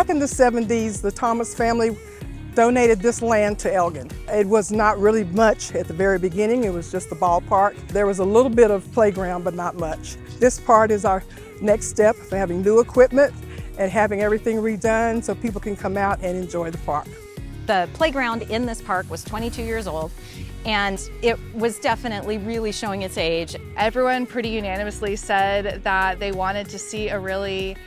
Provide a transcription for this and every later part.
Back in the 70s, the Thomas family donated this land to Elgin. It was not really much at the very beginning. It was just the ballpark. There was a little bit of playground, but not much. This part is our next step for having new equipment and having everything redone so people can come out and enjoy the park. The playground in this park was 22 years old, and it was definitely really showing its age. Everyone pretty unanimously said that they wanted to see a really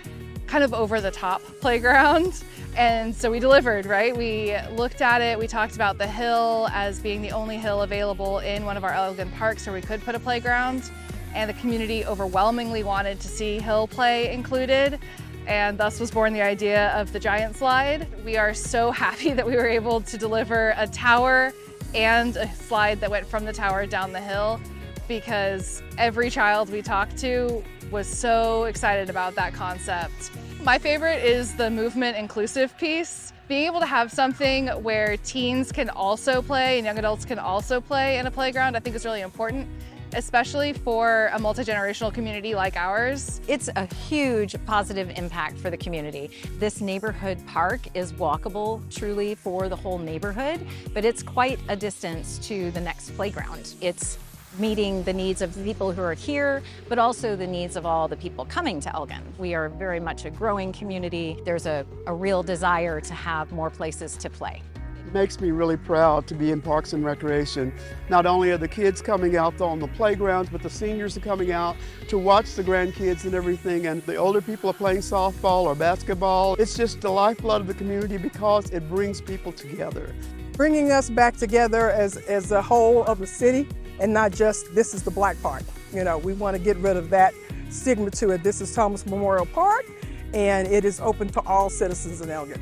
kind of over-the-top playground. And so we delivered, right? We looked at it, we talked about the hill as being the only hill available in one of our Elgin parks where we could put a playground. And the community overwhelmingly wanted to see hill play included. And thus was born the idea of the giant slide. We are so happy that we were able to deliver a tower and a slide that went from the tower down the hill, because every child we talked to was so excited about that concept. My favorite is the movement inclusive piece. Being able to have something where teens can also play and young adults can also play in a playground, I think is really important, especially for a multi-generational community like ours. It's a huge positive impact for the community. This neighborhood park is walkable truly for the whole neighborhood, but it's quite a distance to the next playground. It's meeting the needs of the people who are here, but also the needs of all the people coming to Elgin. We are very much a growing community. There's a real desire to have more places to play. It makes me really proud to be in Parks and Recreation. Not only are the kids coming out on the playgrounds, but the seniors are coming out to watch the grandkids and everything, and the older people are playing softball or basketball. It's just the lifeblood of the community because it brings people together. Bringing us back together as a whole of the city, and not just this is the Black Park. You know, we want to get rid of that stigma to it. This is Thomas Memorial Park, and it is open to all citizens in Elgin.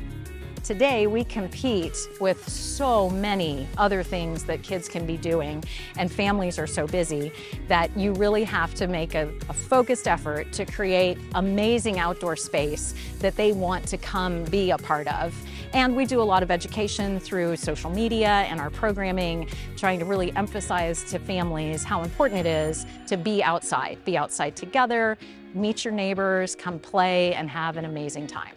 Today, we compete with so many other things that kids can be doing, and families are so busy that you really have to make a focused effort to create amazing outdoor space that they want to come be a part of. And we do a lot of education through social media and our programming, trying to really emphasize to families how important it is to be outside together, meet your neighbors, come play, and have an amazing time.